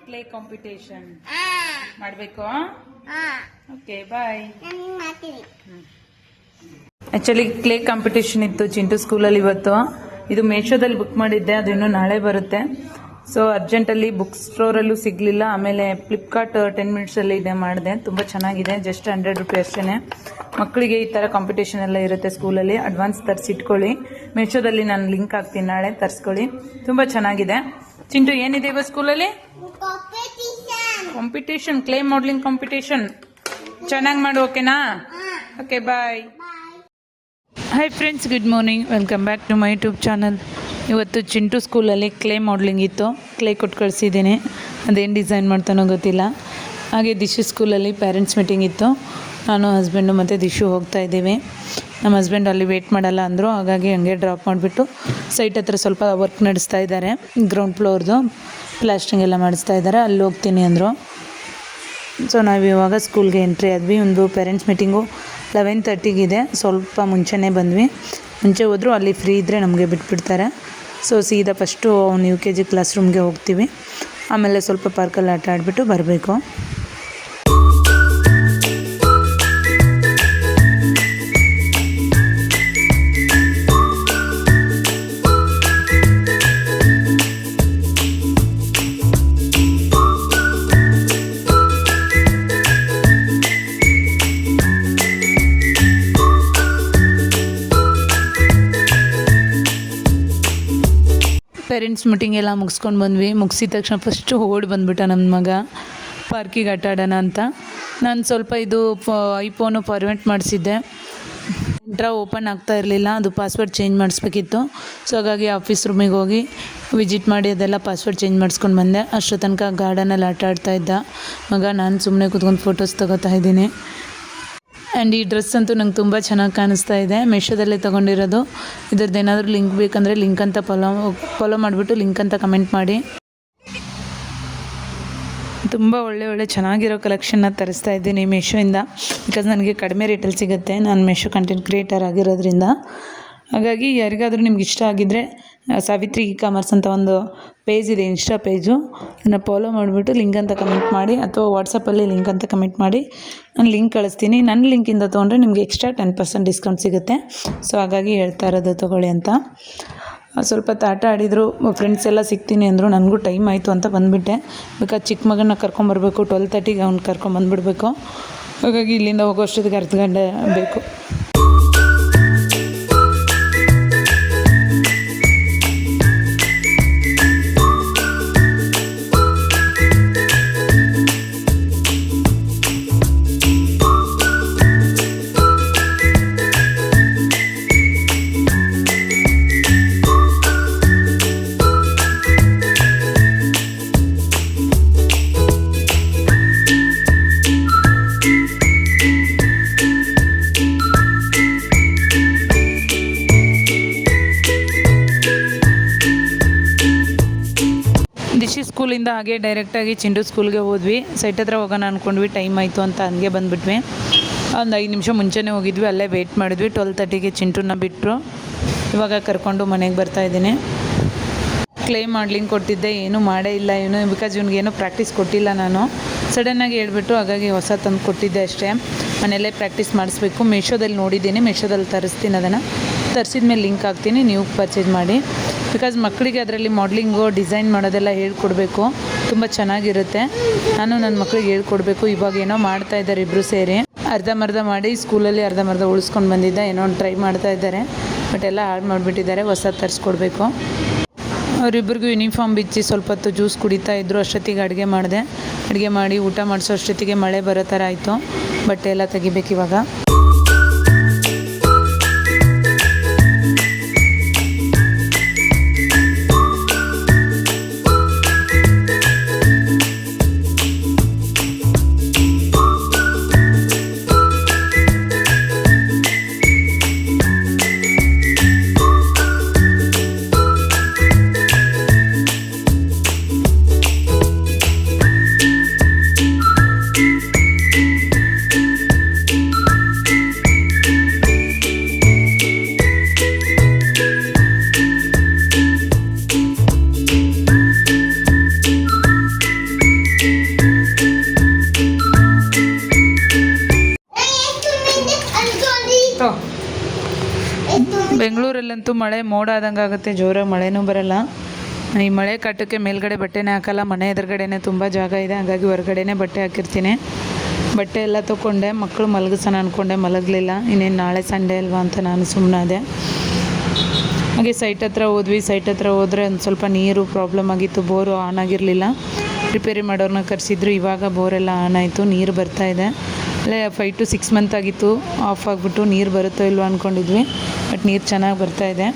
Clay competition ಮಾಡಬೇಕು. Okay bye. Actually clay competition ಇತ್ತು ಚಿಂಟು ಸ್ಕೂಲಲ್ಲಿ ಇವತ್ತು. ಇದು ಮೇಶೋದಲ್ಲಿ ಬುಕ್ ಮಾಡಿದ್ದೆ, ಅದು ಇನ್ನು ನಾಳೆ ಬರುತ್ತೆ. ಸೊ ಅರ್ಜೆಂಟಲ್ಲಿ ಬುಕ್ ಸ್ಟೋರಲ್ಲೂ ಸಿಗಲಿಲ್ಲ. ಆಮೇಲೆ ಫ್ಲಿಪ್ಕಾರ್ಟ್ 10 ಮಿನಿಟ್ಸಲ್ಲಿ ಇದೆ ಮಾಡಿದೆ. ತುಂಬ ಚೆನ್ನಾಗಿದೆ, ಜಸ್ಟ್ 100 ರೂಪಾಯಿ ಅಷ್ಟೇ. ಮಕ್ಕಳಿಗೆ ಈ ಥರ ಕಾಂಪಿಟೇಷನ್ ಎಲ್ಲ ಇರುತ್ತೆ ಸ್ಕೂಲಲ್ಲಿ. ಅಡ್ವಾನ್ಸ್ ತರಿಸಿಟ್ಕೊಳ್ಳಿ. ಮೇಶೋದಲ್ಲಿ ನಾನು ಲಿಂಕ್ ಹಾಕ್ತೀನಿ, ನಾಳೆ ತರಿಸ್ಕೊಳ್ಳಿ. ತುಂಬ ಚೆನ್ನಾಗಿದೆ. ಚಿಂಟು ಏನಿದೆ ಇವಾಗ ಸ್ಕೂಲಲ್ಲಿ? Competition, clay modelling competition. ಚೆನ್ನಾಗಿ ಮಾಡು, ಓಕೆನಾ? Okay bye. Hi friends, good morning. Welcome back to my YouTube channel. ಇವತ್ತು ಚಿಂಟು ಸ್ಕೂಲಲ್ಲಿ ಕ್ಲೇ ಮಾಡಲಿಂಗ್ ಇತ್ತು. ಕ್ಲೇ ಕೊಟ್ಟು ಕಳಿಸಿದ್ದೀನಿ. ಅದೇನು ಡಿಸೈನ್ ಮಾಡ್ತಾನೋ ಗೊತ್ತಿಲ್ಲ. ಹಾಗೆ ದಿಶು ಸ್ಕೂಲಲ್ಲಿ ಪೇರೆಂಟ್ಸ್ ಮೀಟಿಂಗ್ ಇತ್ತು. ನಾನು ಹಸ್ಬೆಂಡು ಮತ್ತು ದಿಶು ಹೋಗ್ತಾ ಇದ್ದೀವಿ. ನಮ್ಮ ಹಸ್ಬೆಂಡ್ ಅಲ್ಲಿ ವೇಟ್ ಮಾಡಲ್ಲ ಅಂದರು. ಹಾಗಾಗಿ ಹಂಗೆ ಡ್ರಾಪ್ ಮಾಡಿಬಿಟ್ಟು ಸೈಟ್ ಹತ್ರ ಸ್ವಲ್ಪ ವರ್ಕ್ ನಡೆಸ್ತಾ ಇದ್ದಾರೆ. ಗ್ರೌಂಡ್ ಫ್ಲೋರ್ದು ಪ್ಲಾಸ್ಟಿಂಗ್ ಎಲ್ಲ ಮಾಡಿಸ್ತಾ ಇದ್ದಾರೆ. ಅಲ್ಲಿ ಹೋಗ್ತೀನಿ ಅಂದರು. ಸೊ ನಾವು ಇವಾಗ ಸ್ಕೂಲ್ಗೆ ಎಂಟ್ರಿ ಆದ್ವಿ. ಒಂದು ಪೇರೆಂಟ್ಸ್ ಮೀಟಿಂಗು 11:30ಗಿದೆ. ಸ್ವಲ್ಪ ಮುಂಚೆನೇ ಬಂದ್ವಿ. ಮುಂಚೆ ಹೋದರೂ ಅಲ್ಲಿ ಫ್ರೀ ಇದ್ದರೆ ನಮಗೆ ಬಿಟ್ಬಿಡ್ತಾರೆ. ಸೊ ಸೀದಾ ಫಸ್ಟು ಅವ್ನು UKG ಕ್ಲಾಸ್ ರೂಮ್ಗೆ ಹೋಗ್ತೀವಿ. ಆಮೇಲೆ ಸ್ವಲ್ಪ ಪಾರ್ಕಲ್ಲಿ ಆಟ ಆಡಿಬಿಟ್ಟು ಬರಬೇಕು. ಪೇರೆಂಟ್ಸ್ ಮೀಟಿಂಗ್ ಎಲ್ಲ ಮುಗಿಸ್ಕೊಂಡು ಬಂದ್ವಿ. ಮುಗಿಸಿದ ತಕ್ಷಣ ಫಸ್ಟು ಓಡಿ ಬಂದುಬಿಟ್ಟ ನನ್ನ ಮಗ ಪಾರ್ಕಿಗೆ ಆಟ ಆಡೋಣ ಅಂತ. ನಾನು ಸ್ವಲ್ಪ ಇದು ಐಫೋನು ಫಾರ್ಮೆಟ್ ಮಾಡಿಸಿದ್ದೆ. ಓಪನ್ ಆಗ್ತಾ ಇರಲಿಲ್ಲ. ಅದು ಪಾಸ್ವರ್ಡ್ ಚೇಂಜ್ ಮಾಡಿಸ್ಬೇಕಿತ್ತು. ಸೊ ಹಾಗಾಗಿ ಆಫೀಸ್ ರೂಮಿಗೆ ಹೋಗಿ ವಿಸಿಟ್ ಮಾಡಿ ಅದೆಲ್ಲ ಪಾಸ್ವರ್ಡ್ ಚೇಂಜ್ ಮಾಡಿಸ್ಕೊಂಡು ಬಂದೆ. ಅಷ್ಟೋ ತನಕ ಗಾರ್ಡನಲ್ಲಿ ಆಟ ಆಡ್ತಾ ಇದ್ದ ಮಗ. ನಾನು ಸುಮ್ಮನೆ ಕೂತ್ಕೊಂಡು ಫೋಟೋಸ್ ತೊಗೋತಾ ಇದ್ದೀನಿ. ಆ್ಯಂಡ್ ಈ ಡ್ರೆಸ್ ಅಂತೂ ನಂಗೆ ತುಂಬ ಚೆನ್ನಾಗಿ ಕಾಣಿಸ್ತಾ ಇದೆ. ಮೇಶೋದಲ್ಲೇ ತೊಗೊಂಡಿರೋದು. ಇದ್ರದ್ದು ಏನಾದರೂ ಲಿಂಕ್ ಬೇಕಂದರೆ ಲಿಂಕ್ ಅಂತ ಫಾಲೋ ಮಾಡಿಬಿಟ್ಟು ಲಿಂಕ್ ಅಂತ ಕಮೆಂಟ್ ಮಾಡಿ. ತುಂಬ ಒಳ್ಳೆ ಚೆನ್ನಾಗಿರೋ ಕಲೆಕ್ಷನ್ನ ತರಿಸ್ತಾ ಇದ್ದೀನಿ ಮೇಶೋಯಿಂದ. ಬಿಕಾಸ್ ನನಗೆ ಕಡಿಮೆ ರೇಟಲ್ಲಿ ಸಿಗುತ್ತೆ. ನಾನು ಮೇಶೋ ಕಂಟೆಂಟ್ ಕ್ರಿಯೇಟರ್ ಆಗಿರೋದ್ರಿಂದ. ಹಾಗಾಗಿ ಯಾರಿಗಾದರೂ ನಿಮ್ಗೆ ಇಷ್ಟ ಆಗಿದ್ದರೆ ಸಾವಿತ್ರಿ ಇ-ಕಾಮರ್ಸ್ ಅಂತ ಒಂದು ಪೇಜ್ ಇದೆ, ಇನ್ಸ್ಟಾ ಪೇಜು. ಅದನ್ನು ಫಾಲೋ ಮಾಡಿಬಿಟ್ಟು ಲಿಂಕ್ ಅಂತ ಕಮೆಂಟ್ ಮಾಡಿ, ಅಥವಾ ವಾಟ್ಸಪ್ಪಲ್ಲಿ ಲಿಂಕ್ ಅಂತ ಕಮೆಂಟ್ ಮಾಡಿ ನಾನು ಲಿಂಕ್ ಕಳಿಸ್ತೀನಿ. ನನ್ನ ಲಿಂಕಿಂದ ತೊಗೊಂಡ್ರೆ ನಿಮಗೆ ಎಕ್ಸ್ಟ್ರಾ 10% ಡಿಸ್ಕೌಂಟ್ ಸಿಗುತ್ತೆ. ಸೊ ಹಾಗಾಗಿ ಹೇಳ್ತಾ ಇರೋದು ತೊಗೊಳ್ಳಿ ಅಂತ. ಸ್ವಲ್ಪ ಆಟ ಆಡಿದರು. ಫ್ರೆಂಡ್ಸ್ ಎಲ್ಲ ಸಿಗ್ತೀನಿ ಅಂದರು. ನನಗೂ ಟೈಮ್ ಆಯಿತು ಅಂತ ಬಂದುಬಿಟ್ಟೆ. ಬೇಕಾದ್ರೆ ಚಿಕ್ಕ ಮಗನ ಕರ್ಕೊಂಬರ್ಬೇಕು. 12:30ಗೆ ಅವ್ನು ಕರ್ಕೊಂಬಂದುಬಿಡ್ಬೇಕು. ಹಾಗಾಗಿ ಇಲ್ಲಿಂದ ಹೋಗೋಷ್ಟೊತ್ತಿಗೆ ಅರ್ಧ ಗಂಟೆ ಬೇಕು. ದಿಶಿ ಸ್ಕೂಲಿಂದ ಹಾಗೆ ಡೈರೆಕ್ಟಾಗಿ ಚಿಂಟು ಸ್ಕೂಲ್ಗೆ ಹೋದ್ವಿ. ಸೈಟ್ ಹತ್ರ ಹೋಗೋಣ ಅಂದ್ಕೊಂಡ್ವಿ. ಟೈಮ್ ಆಯಿತು ಅಂತ ಹಂಗೆ ಬಂದುಬಿಟ್ವಿ. ಒಂದು 5 ನಿಮಿಷ ಮುಂಚೆನೇ ಹೋಗಿದ್ವಿ. ಅಲ್ಲೇ ವೆಯ್ಟ್ ಮಾಡಿದ್ವಿ. 12:30ಗೆ ಚಿಂಟುನ ಬಿಟ್ಟರು. ಇವಾಗ ಕರ್ಕೊಂಡು ಮನೆಗೆ ಬರ್ತಾಯಿದ್ದೀನಿ. ಕ್ಲೇ ಮಾಡ್ಲಿಂಗ್ ಕೊಟ್ಟಿದ್ದೆ, ಏನೂ ಮಾಡೇ ಇಲ್ಲ ಇವನು. ಬಿಕಾಸ್ ಇವನಿಗೇನು ಪ್ರಾಕ್ಟೀಸ್ ಕೊಟ್ಟಿಲ್ಲ ನಾನು. ಸಡನ್ನಾಗಿ ಹೇಳ್ಬಿಟ್ಟು ಹಾಗಾಗಿ ಹೊಸ ತಂದು ಕೊಟ್ಟಿದ್ದೆ ಅಷ್ಟೇ. ಮನೆಯಲ್ಲೇ ಪ್ರಾಕ್ಟೀಸ್ ಮಾಡಿಸ್ಬೇಕು. ಮೇಶೋದಲ್ಲಿ ನೋಡಿದ್ದೀನಿ, ಮೇಶೋದಲ್ಲಿ ತರಿಸ್ತೀನಿ. ಅದನ್ನು ತರಿಸಿದ ಮೇಲೆ ಲಿಂಕ್ ಹಾಕ್ತೀನಿ, ನೀವು ಪರ್ಚೇಸ್ ಮಾಡಿ. ಬಿಕಾಸ್ ಮಕ್ಕಳಿಗೆ ಅದರಲ್ಲಿ ಮಾಡಲಿಂಗು ಡಿಸೈನ್ ಮಾಡೋದೆಲ್ಲ ಹೇಳ್ಕೊಡ್ಬೇಕು. ತುಂಬ ಚೆನ್ನಾಗಿರುತ್ತೆ. ನಾನು ನನ್ನ ಮಕ್ಕಳಿಗೆ ಹೇಳ್ಕೊಡ್ಬೇಕು. ಇವಾಗ ಏನೋ ಮಾಡ್ತಾಯಿದ್ದಾರೆ ಇಬ್ಬರು ಸೇರಿ. ಅರ್ಧಂಬರ್ಧ ಮಾಡಿ ಸ್ಕೂಲಲ್ಲಿ ಅರ್ಧಂಬರ್ಧ ಉಳಿಸ್ಕೊಂಡು ಬಂದಿದ್ದೆ. ಏನೋ ಒಂದು ಟ್ರೈ ಮಾಡ್ತಾ ಇದ್ದಾರೆ. ಬಟ್ ಎಲ್ಲ ಹಾಳು ಮಾಡಿಬಿಟ್ಟಿದ್ದಾರೆ. ಹೊಸ ತರಿಸ್ಕೊಡ್ಬೇಕು. ಅವರಿಬ್ಬರಿಗೂ ಯೂನಿಫಾರ್ಮ್ ಬಿಚ್ಚಿ ಸ್ವಲ್ಪ ಹೊತ್ತು ಜ್ಯೂಸ್ ಕುಡಿತಾ ಇದ್ದರು. ಅಷ್ಟೊತ್ತಿಗೆ ಅಡುಗೆ ಮಾಡಿದೆ. ಅಡುಗೆ ಮಾಡಿ ಊಟ ಮಾಡಿಸೋ ಅಷ್ಟೊತ್ತಿಗೆ ಮಳೆ ಬರೋ ಥರ ಆಯಿತು. ಬಟ್ಟೆ ಎಲ್ಲ ತೆಗಿಬೇಕು ಇವಾಗ. ಬೆಂಗಳೂರಲ್ಲಂತೂ ಮಳೆ ಮೋಡ ಆದಂಗೆ ಆಗುತ್ತೆ, ಜೋರಾಗಿ ಮಳೆನೂ ಬರಲ್ಲ. ಈ ಮಳೆ ಕಾಟಕ್ಕೆ ಮೇಲ್ಗಡೆ ಬಟ್ಟೆನೇ ಹಾಕಲ್ಲ, ಮನೆ ಎದುರುಗಡೆನೇ ತುಂಬ ಜಾಗ ಇದೆ, ಹಾಗಾಗಿ ಹೊರಗಡೆನೇ ಬಟ್ಟೆ ಹಾಕಿರ್ತೀನಿ. ಬಟ್ಟೆ ಎಲ್ಲ ತೊಗೊಂಡೆ, ಮಕ್ಕಳು ಮಲಗಿಸೋಣ ಅಂದ್ಕೊಂಡೆ, ಮಲಗಲಿಲ್ಲ. ಇನ್ನೇನು ನಾಳೆ ಸಂಡೇ ಅಲ್ವಾ ಅಂತ ನಾನು ಸುಮ್ಮನಾದೆ. ಹಾಗೆ ಸೈಟ್ ಹತ್ರ ಹೋದ್ವಿ. ಸೈಟ್ ಹತ್ರ ಹೋದರೆ ಒಂದು ಸ್ವಲ್ಪ ನೀರು ಪ್ರಾಬ್ಲಮ್ ಆಗಿತ್ತು, ಬೋರು ಆನ್ ಆಗಿರಲಿಲ್ಲ. ರಿಪೇರಿ ಮಾಡೋರನ್ನ ಕರೆಸಿದ್ರು, ಇವಾಗ ಬೋರೆಲ್ಲ ಆನ್ ಆಯಿತು, ನೀರು ಬರ್ತಾಯಿದೆ. ಅಲ್ಲೇ 5 to 6 ಮಂತ್ ಆಗಿತ್ತು ಆಫ್ ಆಗಿಬಿಟ್ಟು, ನೀರು ಬರುತ್ತೋ ಇಲ್ವೋ ಅಂದ್ಕೊಂಡಿದ್ವಿ, ಬಟ್ ನೀರು ಚೆನ್ನಾಗಿ ಬರ್ತಾಯಿದೆ.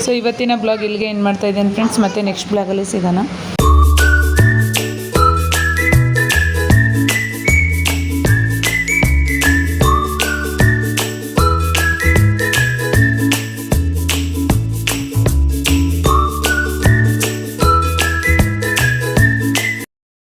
ಸೊ ಇವತ್ತಿನ ಬ್ಲಾಗ್ ಇಲ್ಲಿಗೆ ಏನು ಮಾಡ್ತಾಯಿದ್ದೇನೆ ಫ್ರೆಂಡ್ಸ್, ಮತ್ತು ನೆಕ್ಸ್ಟ್ ಬ್ಲಾಗಲ್ಲಿ ಸಿಗೋಣ.